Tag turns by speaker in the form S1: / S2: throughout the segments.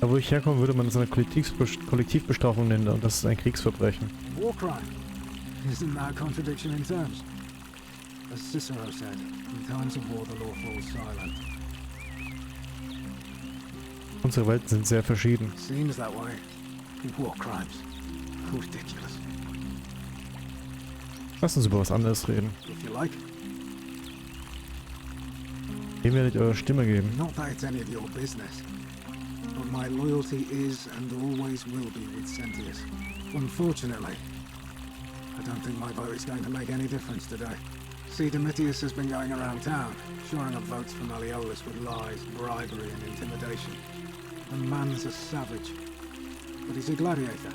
S1: Da wo ich herkomme, würde man das eine Kollektivbestrafung nennen und das ist ein Kriegsverbrechen.
S2: War crime. Isn't that a contradiction in terms? As Cicero said, in times of war the law falls silent.
S1: Unsere Welten sind sehr verschieden.
S2: Seems that way. War crimes. Ridiculous.
S1: Lass uns über was anderes reden.
S2: If you like.
S1: Dem werdet ihr eure Stimme geben.
S2: Not that it's any of your business. But my loyalty is and always will be with Sentius. Unfortunately, I don't think my vote is going to make any difference today. See, Domitius has been going around town, shoring up votes for Malleolus with lies, bribery and intimidation. The man's a savage, but he's a gladiator,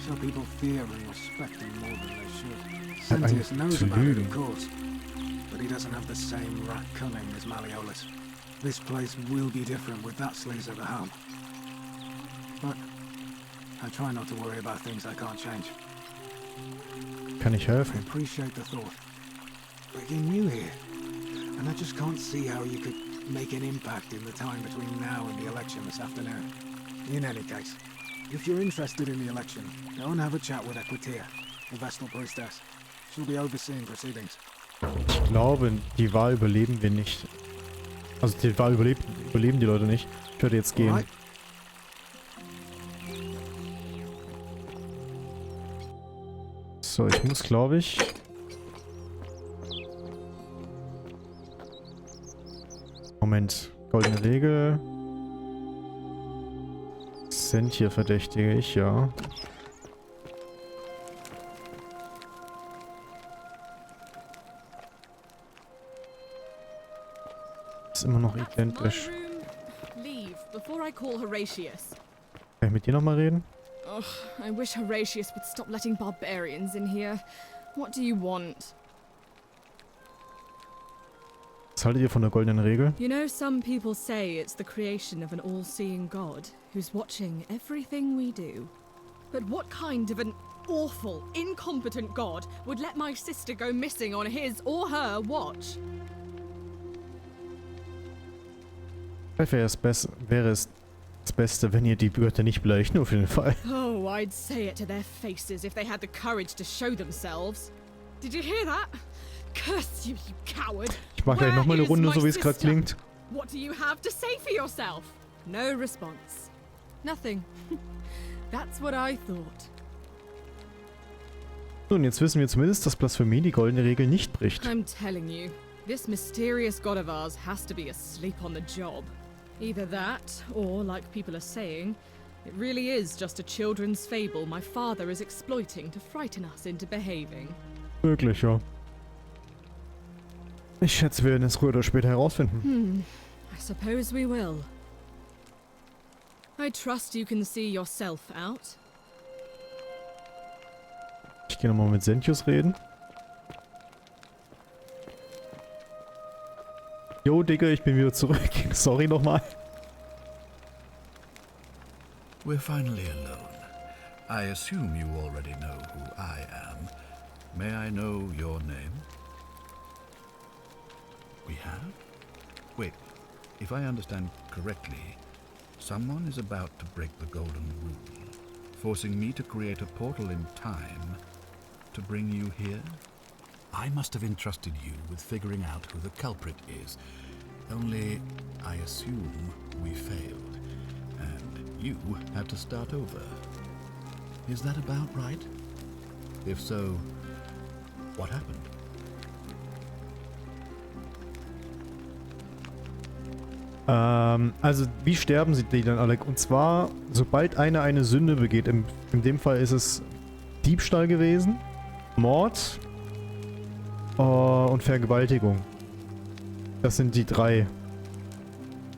S2: so people fear and respect him more than they should. Sentius knows about it, of course, but he doesn't have the same rat cunning as Malleolus. This place will be different with that sleaze at the helm. But I try not to worry about things I can't change.
S1: Kann ich
S2: I
S1: helfen?
S2: appreciate the thought. But you're new here, and I just can't see how you could make an impact in the time between now and the election this afternoon. In any case, if you're interested in the election, go and have a chat with Equitia, the Vestal Priestess. She'll be overseeing proceedings.
S1: Ich glaube, die Wahl überleben wir nicht. Also die Wahl überleben die Leute nicht. Ich würde jetzt gehen.
S2: Alright.
S1: So, ich muss, glaube ich... Moment. Goldene Regel. Sind hier verdächtige ich, ja. Ist immer noch identisch.
S3: Leave before I call Horatius.
S1: Kann ich mit dir nochmal reden?
S3: Ugh, I wish Horatius would stop letting barbarians in here. What do you want?
S1: Was haltet ihr von der goldenen Regel?
S3: You know, some people say it's the creation of an all-seeing God who's watching everything we do. But what kind of an awful, incompetent God would let my sister go missing on his or her watch?
S1: Vielleicht wäre es das Beste, wenn ihr die Götter nicht beleuchten, auf jeden Fall.
S3: Oh, I'd say it to their faces if they had the courage to show themselves. Did you hear that? Curse you, you coward!
S1: Ich mache gleich nochmal eine Runde, so wie es gerade klingt.
S3: What do you have to say for yourself? No response. Nothing. That's what I thought.
S1: Nun, jetzt wissen wir zumindest, dass Blasphemie die goldene Regel nicht bricht.
S3: I'm telling you, this mysterious god of ours has to be asleep on the job. Either that, or, like people are saying, it really is just a children's fable my father is exploiting to frighten us into behaving.
S1: Wirklich, ja. Ich schätze, wir werden es früher oder später herausfinden.
S3: I suppose we will. I trust you can see yourself out.
S1: Ich gehe nochmal mit Sentius reden. Jo, Digga, ich bin wieder zurück. Sorry nochmal.
S4: We're finally alone. I assume you already know who I am. May I know your name? We have? Wait, if I understand correctly, someone is about to break the golden rule, forcing me to create a portal in time to bring you here? I must have entrusted you with figuring out who the culprit is. Only, I assume we failed, and you have to start over. Is that about right? If so, what happened?
S1: Also, wie sterben sie die dann alle? Und zwar, sobald einer eine Sünde begeht. In dem Fall ist es Diebstahl gewesen, Mord und Vergewaltigung. Das sind die drei,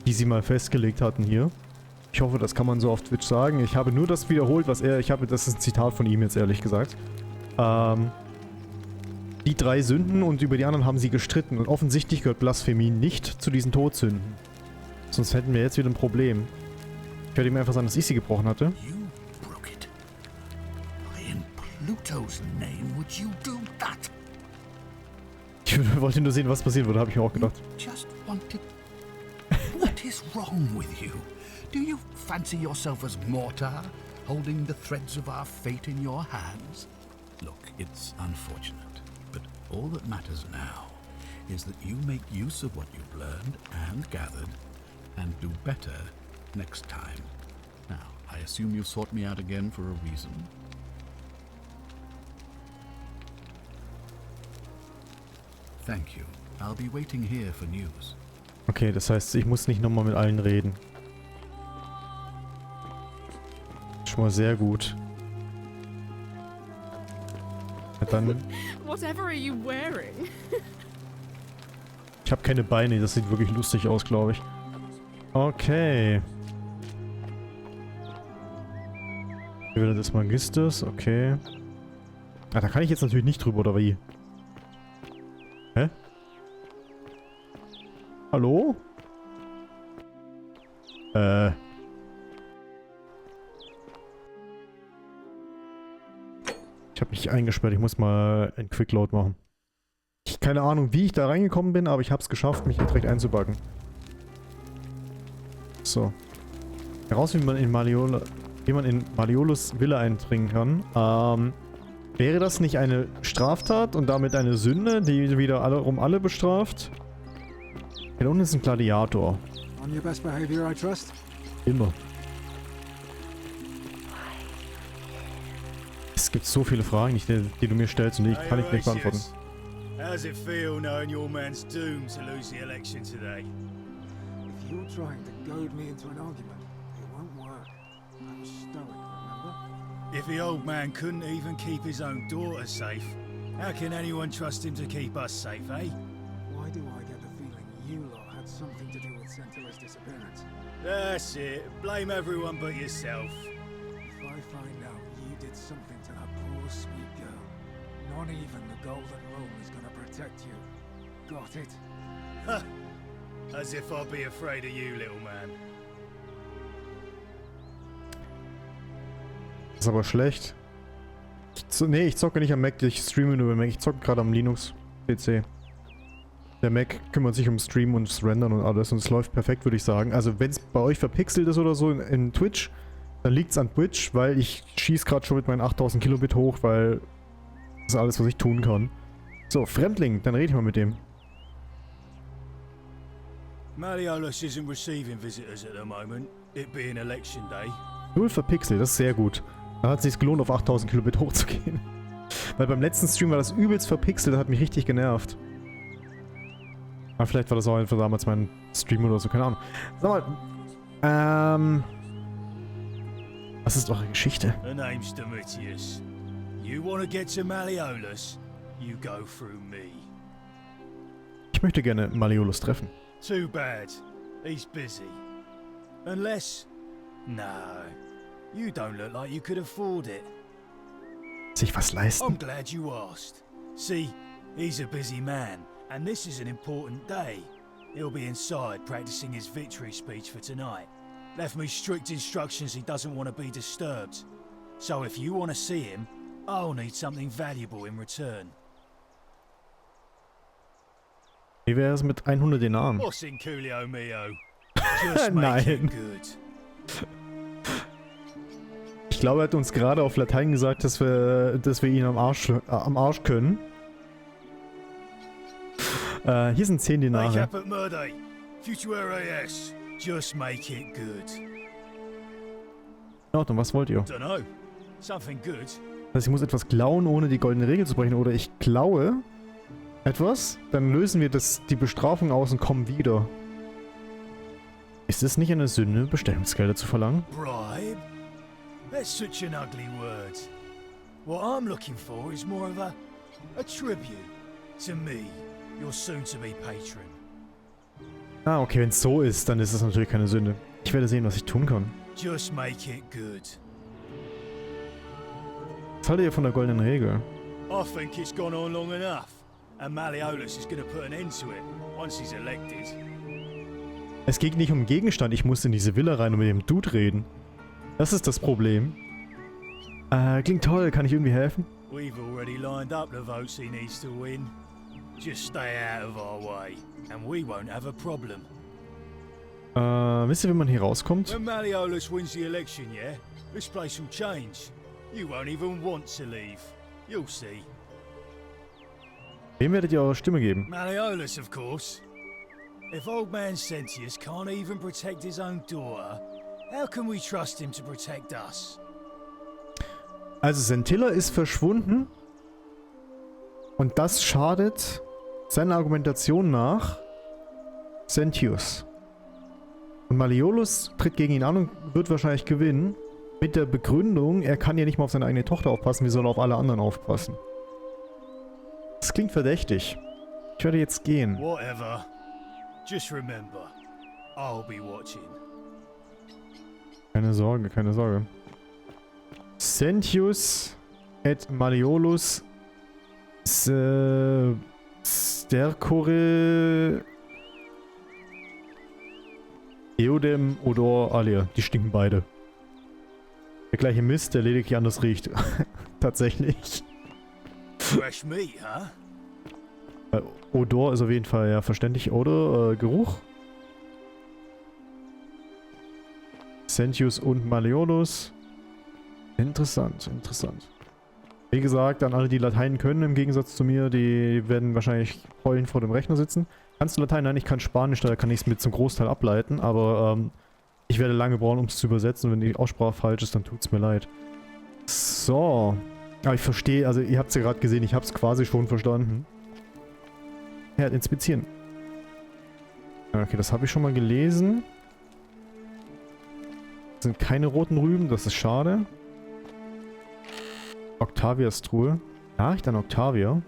S1: die sie mal festgelegt hatten hier. Ich hoffe, das kann man so auf Twitch sagen. Ich habe nur das wiederholt, was das ist ein Zitat von ihm jetzt, ehrlich gesagt. Die drei Sünden und über die anderen haben sie gestritten. Und offensichtlich gehört Blasphemie nicht zu diesen Todsünden. Sonst hätten wir jetzt wieder ein Problem. Ich werde ihm einfach sagen, dass ich sie gebrochen hatte.
S4: You broke it. In Pluto's name would you do that?
S1: Ich wollte nur sehen, was passieren würde, habe ich mir auch gedacht.
S4: Just wanted What is wrong with you? Do you fancy yourself as mortar, holding the threads of our fate in your hands? Look, it's unfortunate, but all that matters now is that you make use of what you've learned and gathered, and do better next time. Now, I assume you sought me out again for a reason. Thank you. I'll be waiting here for news.
S1: Okay, das heißt, ich muss nicht nochmal mit allen reden. Schon mal sehr gut. Ja, dann...
S3: Whatever are you wearing?
S1: Ich habe keine Beine, das sieht wirklich lustig aus, glaube ich. Okay. Wille des Magisters, okay. Ah, da kann ich jetzt natürlich nicht drüber, oder wie? Hä? Hallo? Ich habe mich eingesperrt, ich muss mal ein Quickload machen. Keine Ahnung, wie ich da reingekommen bin, aber ich habe es geschafft, mich direkt einzubacken. So. Heraus, wie man in Malleolus Villa eindringen kann. Wäre das nicht eine Straftat und damit eine Sünde, die wieder alle bestraft? Hier unten ist ein Gladiator.
S2: On your best behavior, I trust?
S1: Immer. Es gibt so viele Fragen, die du mir stellst und die kann ich nicht beantworten.
S5: How's it feel knowing your man's doomed to lose the election today?
S2: If you're trying to goad me into an argument, it won't work. I was stoic, remember?
S5: If the old man couldn't even keep his own daughter safe, how can anyone trust him to keep us safe, eh?
S2: Why do I get the feeling you lot had something to do with Centilla's disappearance?
S5: That's it. Blame everyone but yourself.
S2: If I find out you did something to that poor sweet girl, not even the Golden Rule is gonna protect you. Got it?
S5: Ha! As if I'd be afraid of you, little man.
S1: Das ist aber schlecht. Nee, ich zocke nicht am Mac, ich streame nur über Mac. Ich zocke gerade am Linux-PC. Der Mac kümmert sich um Stream und das Rendern und alles und es läuft perfekt, würde ich sagen. Also wenn es bei euch verpixelt ist oder so in Twitch, dann liegt es an Twitch, weil ich schieße gerade schon mit meinen 8000 Kilobit hoch, weil das ist alles, was ich tun kann. So, Fremdling, dann rede ich mal mit dem.
S5: Malleolus isn't receiving visitors at the moment, it being election day.
S1: 0 verpixelt, das ist sehr gut. Da hat es sich gelohnt, auf 8000 Kilobit hochzugehen. Weil beim letzten Stream war das übelst verpixelt, das hat mich richtig genervt. Aber vielleicht war das auch einfach damals mein Stream oder so, keine Ahnung. Sag mal, was ist eure Geschichte?
S5: The name's Domitius. You wanna get to Malleolus? You go through me.
S1: Ich möchte gerne Malleolus treffen.
S5: Too bad. He's busy. Unless... No. You don't look like you could afford it.
S1: Sich was leisten?
S5: I'm glad you asked. See, he's a busy man, and this is an important day. He'll be inside practicing his victory speech for tonight. Left me strict instructions he doesn't want to be disturbed. So if you want to see him, I'll need something valuable in return.
S1: Wie wäre es mit 100 Denaren?
S5: What's in Coolio Mio? Just make it good.
S1: Ich glaube, er hat uns gerade auf Latein gesagt, dass wir ihn am Arsch können. Hier sind 10 Denare.
S5: Make up at Murday. Future RAS. Just make it good.
S1: In Ordnung, was wollt ihr?
S5: Dunno. Something good.
S1: Das heißt, ich muss etwas klauen, ohne die goldene Regel zu brechen. Oder ich klaue etwas, dann lösen wir die Bestrafung aus und kommen wieder. Ist es nicht eine Sünde, Bestellungsgelder zu verlangen?
S5: Bribe? That's such an ugly word. What I'm looking for is more of a tribute to me, your soon-to-be patron.
S1: Ah, okay, wenn es so ist, dann ist es natürlich keine Sünde. Ich werde sehen, was ich tun kann.
S5: Just make it good.
S1: Was haltet ihr von der goldenen Regel?
S5: I think it's gone on long enough, and Malleolus is going to put an end to it once he's elected.
S1: Es geht nicht um Gegenstand, ich muss in diese Villa rein und mit dem Dude reden. Das ist das Problem. Klingt toll, kann ich irgendwie helfen?
S5: We've already lined up the votes he needs to win. Just stay out of our way, and we won't have a problem.
S1: Wisst ihr, wie man hier rauskommt?
S5: When Malleolus wins the election, yeah? This place will change. You won't even want to leave. You'll see.
S1: Wem werdet ihr eure Stimme geben?
S5: Malleolus, of course. If old man Sentius can't even protect his own daughter, how can we trust him to protect us?
S1: Also Sentilla ist verschwunden. Und das schadet seiner Argumentation nach Sentius. Und Malleolus tritt gegen ihn an und wird wahrscheinlich gewinnen. Mit der Begründung, er kann ja nicht mal auf seine eigene Tochter aufpassen, wie soll er auf alle anderen aufpassen? Das klingt verdächtig. Ich werde jetzt gehen.
S5: Whatever. Just remember, I'll be watching.
S1: Keine Sorge, keine Sorge. Sentius et Malleolus stercore eodem odor alia. Die stinken beide. Der gleiche Mist, der lediglich anders riecht. Tatsächlich.
S5: Fresh meat, huh?
S1: Odor ist auf jeden Fall ja verständlich. Oder Geruch. Sentius und Malleolus. Interessant, interessant. Wie gesagt, an alle, die Latein können, im Gegensatz zu mir, die werden wahrscheinlich heulend vor dem Rechner sitzen. Kannst du Latein? Nein, ich kann Spanisch, da kann ich es mit zum Großteil ableiten, aber ich werde lange brauchen, um es zu übersetzen. Und wenn die Aussprache falsch ist, dann tut es mir leid. So. Aber ich verstehe, also ihr habt es ja gerade gesehen, ich habe es quasi schon verstanden. Herd inspizieren. Okay, das habe ich schon mal gelesen. Das sind keine roten Rüben, das ist schade. Octavias Truhe. Nachricht an Octavia.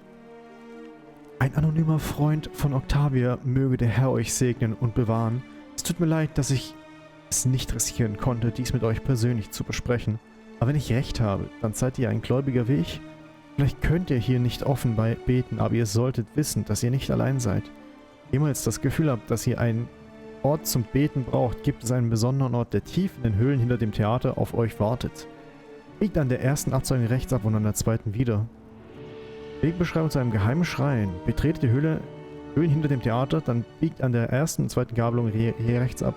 S1: Ein anonymer Freund von Octavia, möge der Herr euch segnen und bewahren. Es tut mir leid, dass ich es nicht riskieren konnte, dies mit euch persönlich zu besprechen. Aber wenn ich recht habe, dann seid ihr ein Gläubiger wie ich. Vielleicht könnt ihr hier nicht offen beten, aber ihr solltet wissen, dass ihr nicht allein seid. Jemals das Gefühl habt, dass ihr einen Ort zum Beten braucht, gibt es einen besonderen Ort, der tief in den Höhlen hinter dem Theater auf euch wartet. Biegt an der ersten Abzweigung rechts ab und an der zweiten wieder. Wegbeschreibung zu einem geheimen Schrein. Betretet die Höhlen hinter dem Theater, dann biegt an der ersten und zweiten Gabelung hier rechts ab.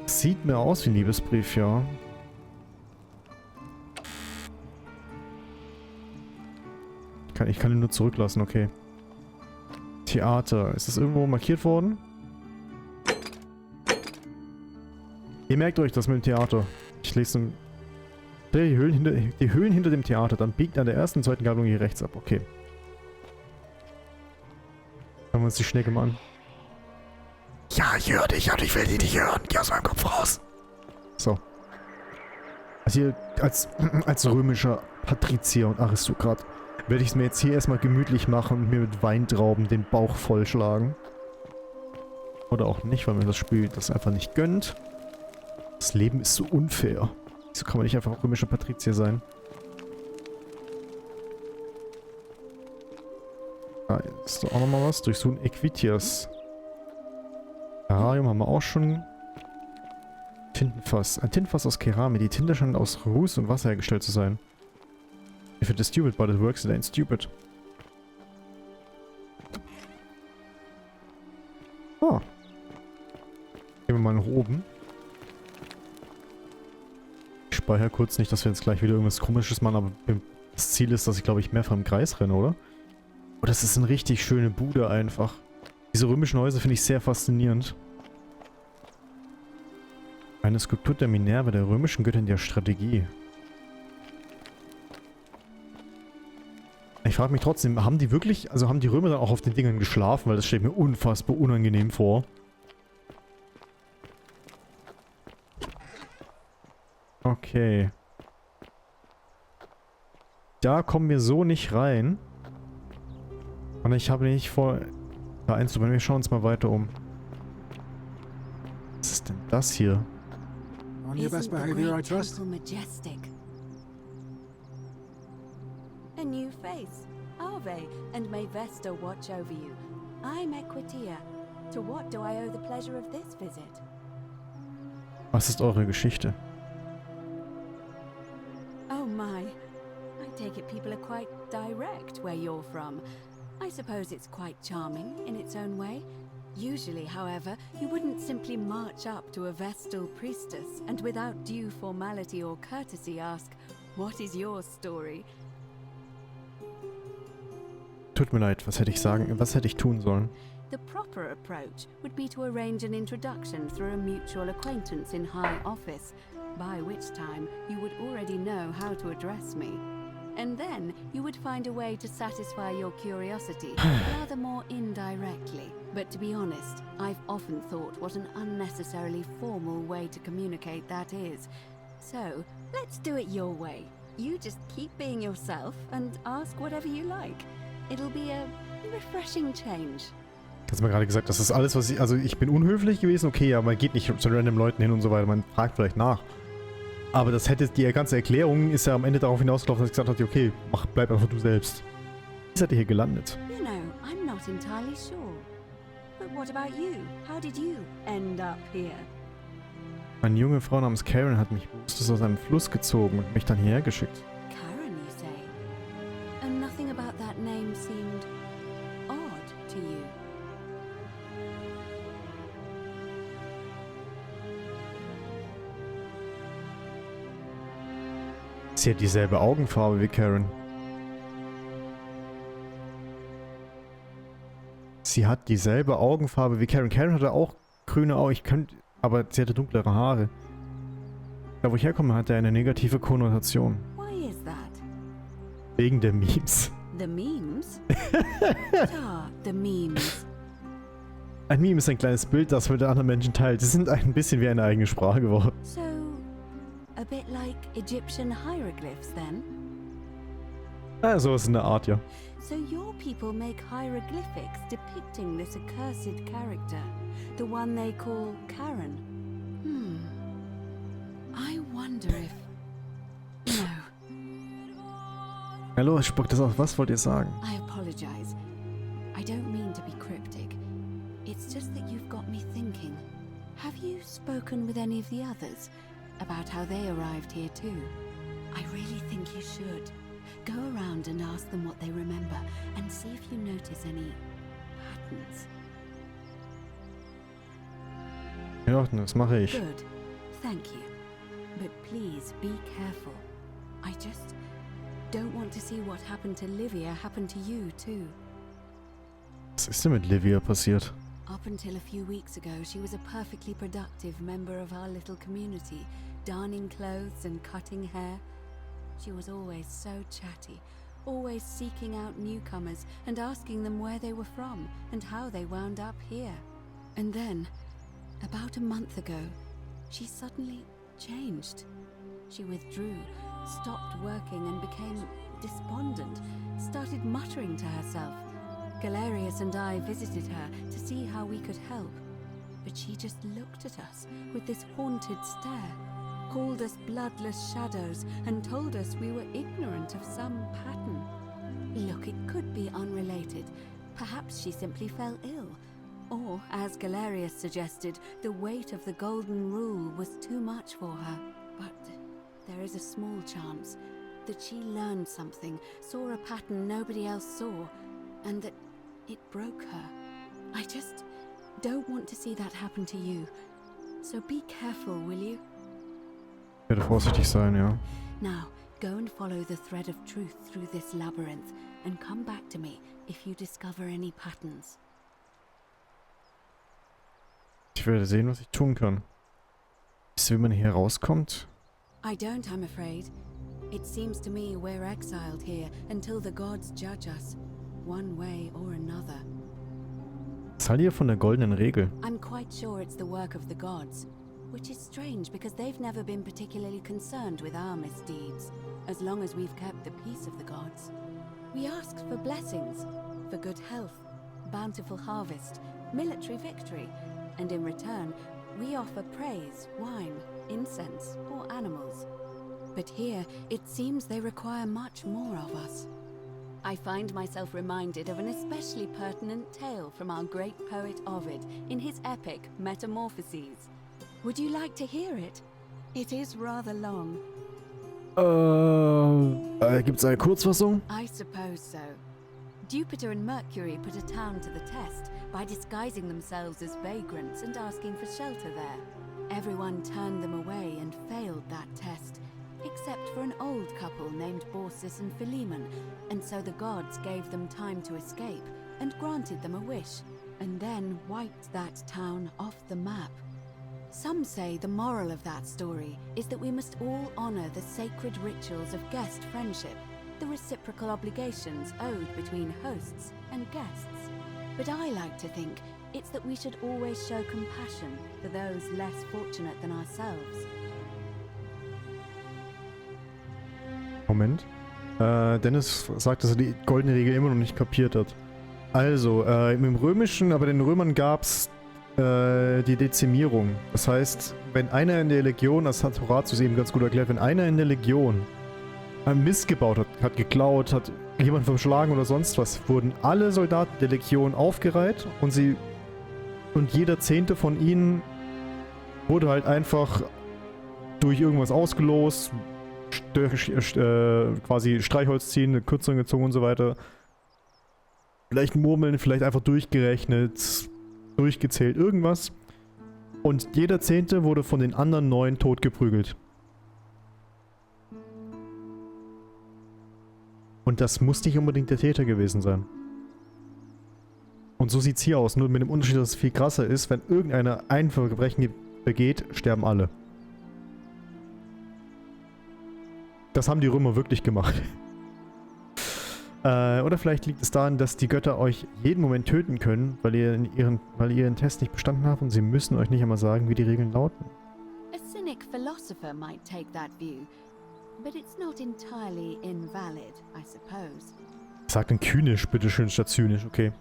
S1: Sieht mir aus wie ein Liebesbrief, ja. Ich kann ihn nur zurücklassen, okay. Theater. Ist das irgendwo markiert worden? Ihr merkt euch das mit dem Theater. Ich lese den... Die Höhlen hinter dem Theater. Dann biegt an der ersten und zweiten Gabelung hier rechts ab. Okay. Schauen wir uns die Schnecke mal an. Ja, ich höre dich, aber ich will die nicht hören. Geh aus meinem Kopf raus. So. Also hier als römischer Patrizier und Aristokrat werde ich es mir jetzt hier erstmal gemütlich machen und mir mit Weintrauben den Bauch vollschlagen. Oder auch nicht, weil mir das Spiel das einfach nicht gönnt. Das Leben ist so unfair. Wieso kann man nicht einfach römischer Patrizier sein? Ah, ist da auch nochmal was? Durchsuchen Equitias. Terrarium haben wir auch schon. Tintenfass. Ein Tintenfass aus Keramik. Die Tinte scheint aus Ruß und Wasser hergestellt zu sein. If it is stupid, but it works, it ain't stupid. Ah. Gehen wir mal nach oben. Ich speichere kurz nicht, dass wir jetzt gleich wieder irgendwas Komisches machen, aber das Ziel ist, dass ich, glaube ich, mehrfach im Kreis renne, oder? Oh, das ist eine richtig schöne Bude einfach. Diese römischen Häuser finde ich sehr faszinierend. Eine Skulptur der Minerva, der römischen Göttin der Strategie. Ich frage mich trotzdem, haben die wirklich, also haben die Römer dann auch auf den Dingern geschlafen? Weil das steht mir unfassbar unangenehm vor. Okay. Da kommen wir so nicht rein. Und ich habe nicht vor, da einzubauen. Wir schauen uns mal weiter um. Was ist denn das hier?
S2: On your best behavior, I trust.
S6: Majestic. A new face. Ave, and may Vesta watch over you. I'm Equitia. To what do I owe the pleasure of this visit?
S1: Was ist eure Geschichte?
S6: Oh my. I take it people are quite direct where you're from. I suppose it's quite charming in its own way. Usually, however, you wouldn't simply march up to a Vestal priestess and without due formality or courtesy ask, "What is your story?"
S1: Tut mir leid, was hätte ich tun sollen?
S6: The proper approach would be to arrange an introduction through a mutual acquaintance in high office, by which time you would already know how to address me. And then you would find a way to satisfy your curiosity, rather more indirectly. But to be honest, I've often thought what an unnecessarily formal way to communicate that is. So, let's do it your way. You just keep being yourself and ask whatever you like. It'll be a refreshing change.
S1: Du hast mir gerade gesagt, das ist alles, was ich... Also ich bin unhöflich gewesen, okay, aber man geht nicht zu random Leuten hin und so weiter, man fragt vielleicht nach. Aber das hätte, die ganze Erklärung ist ja am Ende darauf hinausgelaufen, dass ich gesagt habe, okay, bleib einfach du selbst. Wie seid ihr hier gelandet?
S6: You know, I'm not entirely sure. But what about you? How did you end up here?
S1: Eine junge Frau namens Karen hat mich bewusst aus einem Fluss gezogen und mich dann hierher geschickt.
S6: Karen, you say? And nothing about that name seemed odd to you.
S1: Sie hat dieselbe Augenfarbe wie Karen. Sie hat dieselbe Augenfarbe wie Karen. Karen hatte auch grüne Augen, aber sie hatte dunklere Haare. Da wo ich herkomme, hat er eine negative Konnotation.
S6: Why is that?
S1: Wegen der Memes.
S6: The memes? The memes.
S1: Ein Meme ist ein kleines Bild, das man mit anderen Menschen teilt. Sie sind ein bisschen wie eine eigene Sprache geworden.
S6: So, a bit like Egyptian hieroglyphs then?
S1: Ah, sowas in der Art, ja.
S6: So your people make hieroglyphics depicting this accursed character, the one they call Karen. I wonder if... No.
S1: Hallo, spuckt das aus. Was wollt ihr sagen?
S6: I apologize. I don't mean to be cryptic. It's just that you've got me thinking. Have you spoken with any of the others about how they arrived here too? I really think you should. Go around and ask them what they remember and see if you notice any patterns.
S1: Ja, das mache ich.
S6: Good. Thank you. But please be careful. I just don't want to see what happened to Livia happen to you too.
S1: Was ist denn mit Livia passiert?
S6: Up until a few weeks ago, she was a perfectly productive member of our little community, darning clothes and cutting hair. She was always so chatty, always seeking out newcomers and asking them where they were from and how they wound up here. And then, about a month ago, she suddenly changed. She withdrew, stopped working and became despondent, started muttering to herself. Galerius and I visited her to see how we could help, but she just looked at us with this haunted stare, called us bloodless shadows and told us we were ignorant of some pattern. Look, it could be unrelated. Perhaps she simply fell ill. Or, as Galerius suggested, the weight of the golden rule was too much for her. But there is a small chance that she learned something, saw a pattern nobody else saw, and that it broke her. I just don't want to see that happen to you. So be careful, will you?
S1: Ich werde vorsichtig sein, ja.
S6: Now, go and follow the thread of truth through this labyrinth, and come back to me if you discover any patterns.
S1: Ich werde sehen, was ich tun kann. Wisst ihr, wie man hier rauskommt?
S6: I don't, I'm afraid. It seems to me we're exiled here until the gods judge us, one way or another.
S1: Was haltet ihr von der goldenen Regel?
S6: I'm quite sure it's the work of the gods, which is strange because they've never been particularly concerned with our misdeeds, as long as we've kept the peace of the gods. We asked for blessings, for good health, bountiful harvest, military victory, and in return, we offer praise, wine, incense, or animals. But here, it seems they require much more of us. I find myself reminded of an especially pertinent tale from our great poet Ovid in his epic Metamorphoses. Would you like to hear it? It is rather long.
S1: Gibt's eine Kurzfassung?
S6: I suppose so. Jupiter and Mercury put a town to the test by disguising themselves as vagrants and asking for shelter there. Everyone turned them away and failed that test, except for an old couple named Baucis and Philemon, and so the gods gave them time to escape and granted them a wish, and then wiped that town off the map. Some say the moral of that story is that we must all honor the sacred rituals of guest friendship, the reciprocal obligations owed between hosts and guests. But I like to think it's that we should always show compassion for those less fortunate than ourselves.
S1: Moment. Dennis sagt, dass er die goldene Regel immer noch nicht kapiert hat. Also, im Römischen, aber den Römern gab's die Dezimierung. Das heißt, wenn einer in der Legion, das hat Horatius eben ganz gut erklärt, wenn einer in der Legion Mist gebaut hat geklaut, hat jemanden verschlagen oder sonst was, wurden alle Soldaten der Legion aufgereiht und jeder 10. von ihnen wurde halt einfach durch irgendwas ausgelost, quasi Streichholz ziehen, eine Kürzung gezogen und so weiter. Vielleicht murmeln, vielleicht einfach durchgerechnet, durchgezählt, irgendwas. Und jeder 10. wurde von den anderen 9 totgeprügelt. Und das muss nicht unbedingt der Täter gewesen sein. Und so sieht's hier aus, nur mit dem Unterschied, dass es viel krasser ist, wenn irgendeiner ein Verbrechen begeht, sterben alle. Das haben die Römer wirklich gemacht. Oder vielleicht liegt es daran, dass die Götter euch jeden Moment töten können, weil ihr ihren Test nicht bestanden habt und sie müssen euch nicht einmal sagen, wie die Regeln lauten.
S6: A cynic philosopher might take that view, but it's not entirely invalid, I suppose.
S1: Sagt dann kynisch, bitteschön, statt zynisch, okay.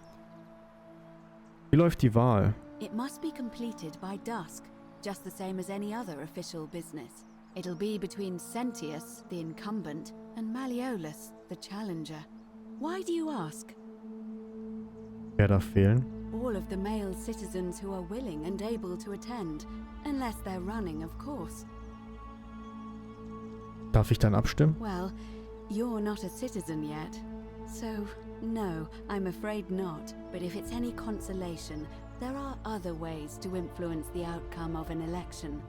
S1: Wie läuft die Wahl?
S6: It must be completed by dusk, just the same as any other official business. It'll be between Sentius, the incumbent, and Malleolus, the challenger. Why do you ask?
S1: Wer darf wählen?
S6: All of the male citizens who are willing and able to attend, unless they're running, of course.
S1: Darf ich dann abstimmen?
S6: Well, you're not a citizen yet, so no, I'm afraid not. But if it's any consolation, there are other ways to influence the outcome of an election.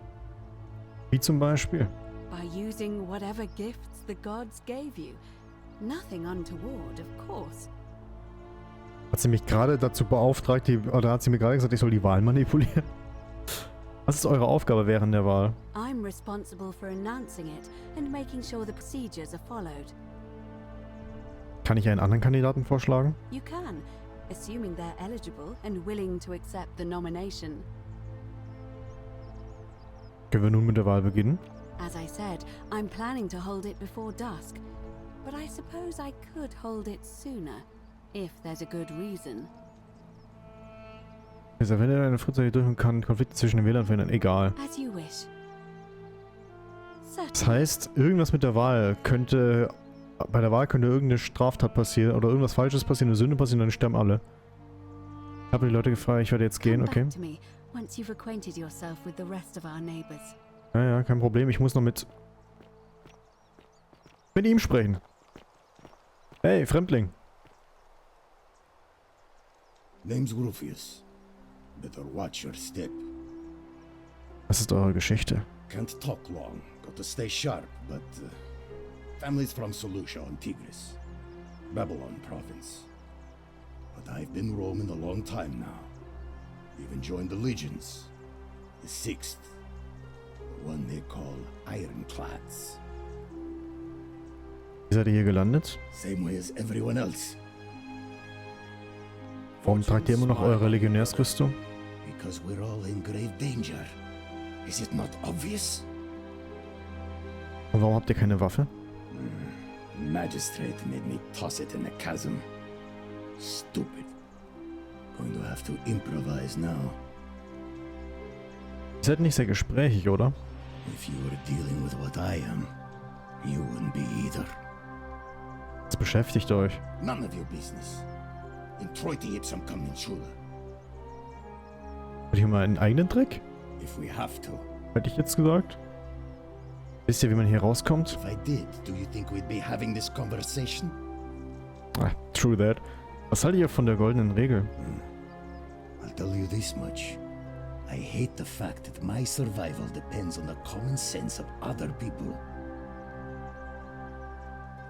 S1: Wie zum Beispiel?
S6: By using whatever gifts the gods gave you. Nothing untoward, of course.
S1: Hat sie mich gerade dazu beauftragt, oder hat sie mir gerade gesagt, ich soll die Wahl manipulieren? Was ist eure Aufgabe während der Wahl?
S6: I'm responsible for announcing it and making sure the procedures are followed.
S1: Kann ich einen anderen Kandidaten vorschlagen?
S6: You can, assuming they're eligible and willing to accept the nomination.
S1: Können wir nun mit der Wahl beginnen?
S6: As I said, I'm planning to hold it before dusk. But I suppose I could hold it sooner, if there's a good reason.
S1: Also wenn er eine frühzeitige Durchführung kann, Konflikte zwischen den Wählern verhindern, egal.
S6: As you wish.
S1: Das heißt, irgendwas mit der Wahl könnte... Bei der Wahl könnte irgendeine Straftat passieren oder irgendwas Falsches passieren, eine Sünde passieren, dann sterben alle. Ich habe die Leute gefragt, ich werde jetzt gehen, okay? Ja, ja, kein Problem, ich muss noch mit ihm sprechen. Hey, Fremdling.
S7: Name's Rufius. Better watch your step.
S1: Was ist eure Geschichte?
S7: Can't talk long. Got to stay sharp, but family's from Seleucia on Tigris, Babylon province. But I've been roaming a long time now. Even joined the legions. The 6th. The one they call Ironclads.
S1: Wie seid ihr hier gelandet?
S7: Same way as everyone else.
S1: Warum tragt ihr immer noch eure Legionärsrüstung?
S7: Because we're all in grave danger. Is it not obvious?
S1: Und warum habt ihr keine Waffe?
S7: Magistrate made me toss it in the chasm. Stupid. Going to have to improvise now.
S1: Ihr seid nicht sehr gesprächig, oder?
S7: If you were dealing with what I am, you wouldn't be either.
S1: Was beschäftigt euch?
S7: None of your business. Introiti ipsum commensura.
S1: Wollt ihr mal einen eigenen Trick?
S7: If we have to.
S1: Hätte ich jetzt gesagt. Wisst ihr, wie man hier rauskommt?
S7: If I did, do you think we'd be having this conversation?
S1: Ah, true that. Was haltet ihr von der goldenen Regel?
S7: I'll tell you this much. I hate the fact that my survival depends on the common sense of other people.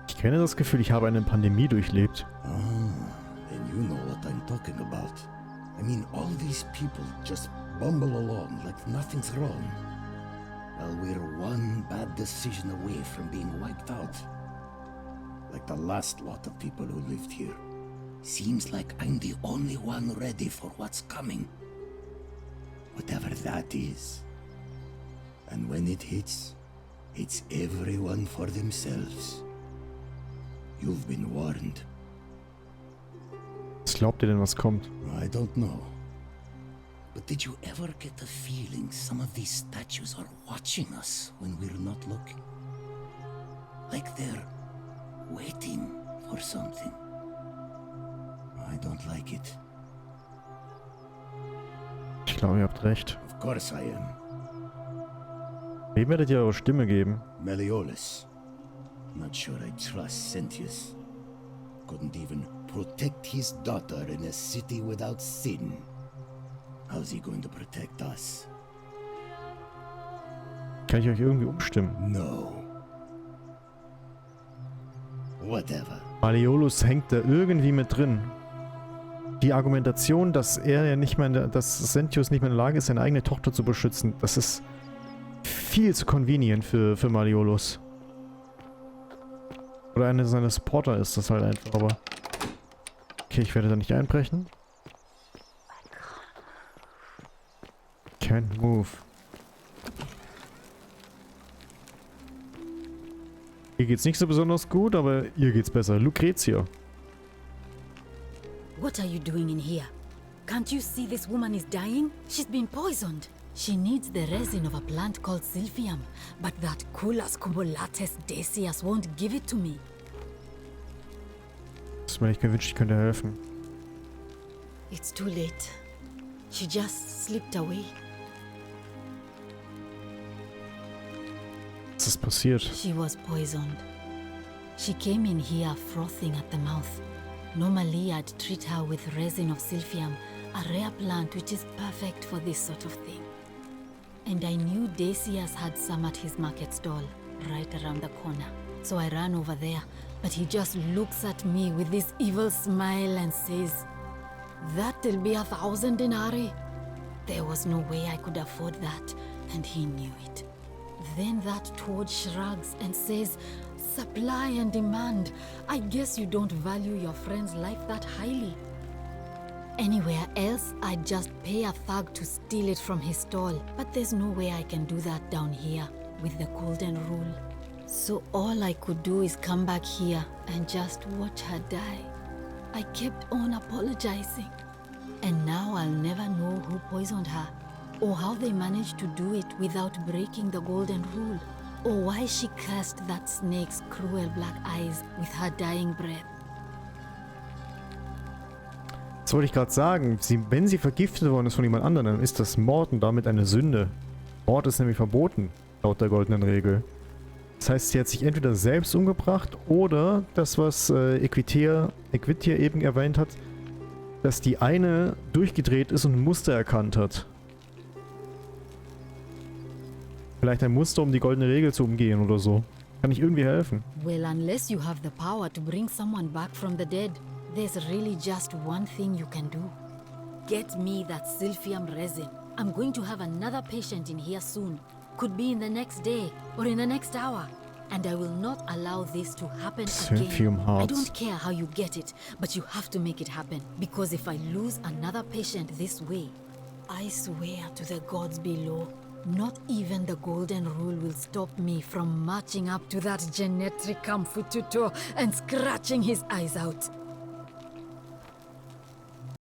S1: Ich kenne das Gefühl, ich habe eine Pandemie durchlebt.
S7: Then you know what I'm talking about. I mean, all these people just bumble along like nothing's wrong. While we're one bad decision away from being wiped out. Like the last lot of people who lived here. Seems like I'm the only one ready for what's coming. Whatever that is. And when it hits, it's everyone for themselves. You've been warned.
S1: Was glaubt ihr denn, was kommt?
S7: I don't know. But did you ever get the feeling some of these statues are watching us when we're not looking? Like they're waiting for something. I don't like it.
S1: Ich glaube, ihr habt recht.
S7: Of course I am.
S1: Wem werdet ihr eure Stimme geben?
S7: Meliodas. Not sure I trust Sentius. Couldn't even protect his daughter in a city without sin. How's he going to protect us?
S1: Kann ich euch irgendwie umstimmen?
S7: No. Whatever.
S1: Malleolus hängt da irgendwie mit drin. Die Argumentation, dass er ja nicht mehr, dass Sentius nicht mehr in der Lage ist, seine eigene Tochter zu beschützen, das ist viel zu convenient für Malleolus. Oder einer seiner Supporter ist das halt einfach, aber... Okay, ich werde da nicht einbrechen. Can't move. Ihr geht's nicht so besonders gut, aber ihr geht's besser. Lucretia.
S8: What are you doing in here? Can't you see this woman is dying? She's been poisoned. She needs the resin of a plant called Silphium, but that Culus cumulatus Decius won't give it to me.
S1: Ich hätte mir gewünscht, ich könnte helfen.
S8: It's too late. She just slipped away.
S1: Was ist passiert?
S8: She was poisoned. She came in here frothing at the mouth. Normally, I'd treat her with resin of Silphium, a rare plant which is perfect for this sort of thing. And I knew Decius had some at his market stall, right around the corner. So I ran over there, but he just looks at me with this evil smile and says, "That'll be 1,000 denarii." There was no way I could afford that, and he knew it. Then that toad shrugs and says, "Supply and demand. I guess you don't value your friend's life that highly." Anywhere else, I'd just pay a thug to steal it from his stall. But there's no way I can do that down here with the golden rule. So all I could do is come back here and just watch her die. I kept on apologizing. And now I'll never know who poisoned her, or how they managed to do it without breaking the golden rule, or why she cursed that snake's cruel black eyes with her dying breath.
S1: Das wollte ich gerade sagen. Wenn sie vergiftet worden ist von jemand anderem, dann ist das Mord und damit eine Sünde. Mord ist nämlich verboten, laut der goldenen Regel. Das heißt, sie hat sich entweder selbst umgebracht oder das, was Equitia eben erwähnt hat, dass die eine durchgedreht ist und ein Muster erkannt hat. Vielleicht ein Muster, um die goldene Regel zu umgehen oder so. Kann ich irgendwie helfen?
S8: Well, unless you have the power to bring someone back from the dead, there's really just one thing you can do. Get me that Silphium resin. I'm going to have another patient in here soon. Could be in the next day or in the next hour. And I will not allow this to happen
S1: Silphium
S8: again.
S1: hearts.
S8: I don't care how you get it, but you have to make it happen. Because if I lose another patient this way, I swear to the gods below, not even the golden rule will stop me from marching up to that Genetricum Fututo and scratching his eyes out.